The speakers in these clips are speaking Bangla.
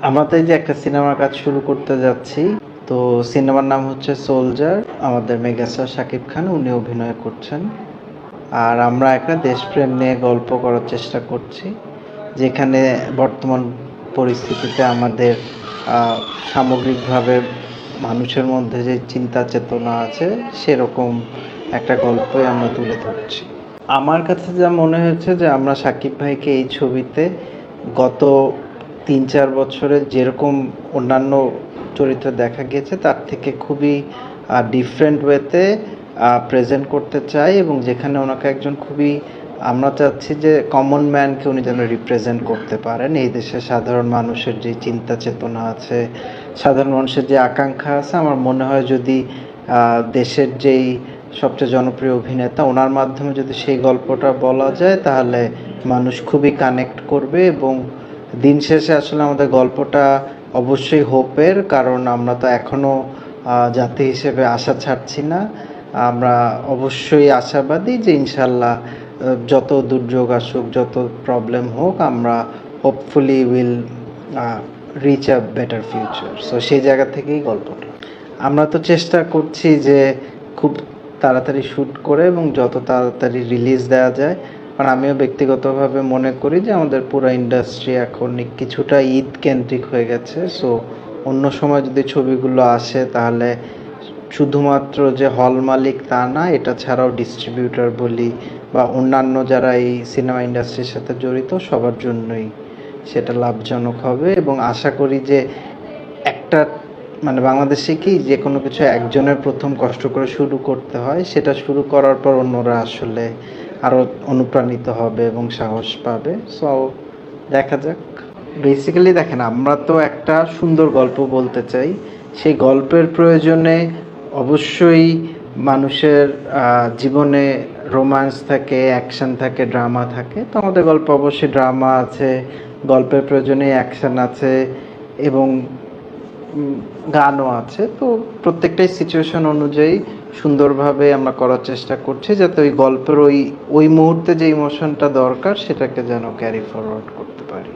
আমরা তো এই যে একটা সিনেমার কাজ শুরু করতে যাচ্ছি। তো সিনেমার নাম হচ্ছে সোলজার। আমাদের মেগাস্টার শাকিব খান উনি অভিনয় করছেন। আর আমরা একটা দেশপ্রেম নিয়ে গল্প করার চেষ্টা করছি, যেখানে বর্তমান পরিস্থিতিতে আমাদের সামগ্রিকভাবে মানুষের মধ্যে যে চিন্তা চেতনা আছে সেরকম একটা গল্পই আমরা তুলে ধরছি। আমার কাছে যা মনে হয়েছে যে আমরা শাকিব ভাইকে এই ছবিতে গত ৩-৪ বছরে যেরকম অন্যান্য চরিত্রে দেখা গিয়েছে তার থেকে খুবই ডিফারেন্ট ওয়েতে প্রেজেন্ট করতে চাই, এবং যেখানে ওনাকে একজন খুবই, আমরা চাচ্ছি যে কমন ম্যানকে উনি যেন রিপ্রেজেন্ট করতে পারেন। এই দেশের সাধারণ মানুষের যে চিন্তা চেতনা আছে, সাধারণ মানুষের যে আকাঙ্ক্ষা আছে, আমার মনে হয় যদি দেশের যেই সবচেয়ে জনপ্রিয় অভিনেতা ওনার মাধ্যমে যদি সেই গল্পটা বলা যায় তাহলে মানুষ খুবই কানেক্ট করবে। এবং দিন শেষে আসলে আমাদের গল্পটা অবশ্যই হোপের, কারণ আমরা তো এখনও জাতি হিসেবে আশা ছাড়ছি না। আমরা অবশ্যই আশাবাদী যে ইনশাল্লাহ যত দুর্যোগ আসুক, যত প্রবলেম হোক, আমরা hopefully will reach a better future. So সেই জায়গা থেকেই গল্পটা আমরা তো চেষ্টা করছি যে খুব তাড়াতাড়ি শ্যুট করে এবং যত তাড়াতাড়ি রিলিজ দেওয়া যায়। কারণ আমিও ব্যক্তিগতভাবে মনে করি যে আমাদের পুরো ইন্ডাস্ট্রি এখন কিছুটা ঈদ কেন্দ্রিক হয়ে গেছে। সো অন্য সময় যদি ছবিগুলো আসে তাহলে শুধুমাত্র যে হল মালিক তা না, এটা ছাড়াও ডিস্ট্রিবিউটর বলি বা অন্যান্য যারা এই সিনেমা ইন্ডাস্ট্রির সাথে জড়িত সবার জন্যই সেটা লাভজনক হবে। এবং আশা করি যে একটা বাংলাদেশে কি যে কোনো কিছু একজনের প্রথম কষ্ট করে শুরু করতে হয়, সেটা শুরু করার পর অন্যরা আসলে আরও অনুপ্রাণিত হবে এবং সাহস পাবে। সো দেখা যাক। বেসিক্যালি দেখেন, আমরা তো একটা সুন্দর গল্প বলতে চাই। সেই গল্পের প্রয়োজনে অবশ্যই মানুষের জীবনে রোম্যান্স থাকে, অ্যাকশন থাকে, ড্রামা থাকে। তো আমাদের গল্প অবশ্যই ড্রামা আছে, গল্পের প্রয়োজনে অ্যাকশন আছে এবং গানও আছে। তো প্রত্যেকটাই সিচুয়েশন অনুযায়ী সুন্দরভাবে আমরা করার চেষ্টা করছি, যাতে ওই গল্পের ওই মুহূর্তে যে ইমোশনটা দরকার সেটাকে যেন ক্যারি ফরওয়ার্ড করতে পারি।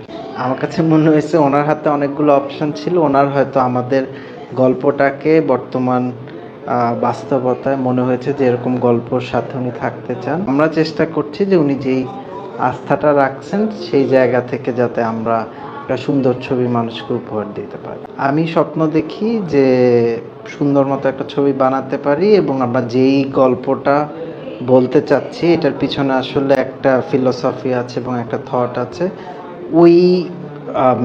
আমার কাছে মনে হয়েছে ওনার হাতে অনেকগুলো অপশান ছিল। ওনার হয়তো আমাদের গল্পটাকে বর্তমান বাস্তবতায় মনে হয়েছে যে এরকম গল্পর সাথে উনি থাকতে চান। আমরা চেষ্টা করছি যে উনি যেই আস্থাটা রাখছেন সেই জায়গা থেকে যাতে আমরা একটা সুন্দর ছবি মানুষকে উপহার দিতে পারি। আমি স্বপ্ন দেখি যে সুন্দর মতো একটা ছবি বানাতে পারি, এবং আমরা যেই গল্পটা বলতে চাচ্ছি এটার পিছনে আসলে একটা ফিলোসফি আছে এবং একটা থট আছে। ওই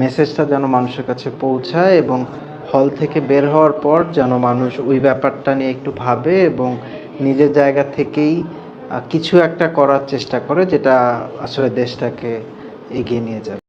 মেসেজটা যেন মানুষের কাছে পৌঁছায় এবং হল থেকে বের হওয়ার পর যেন মানুষ ওই ব্যাপারটা নিয়ে একটু ভাবে এবং নিজের জায়গা থেকেই কিছু একটা করার চেষ্টা করে, যেটা আসলে দেশটাকে এগিয়ে নিয়ে যাবে।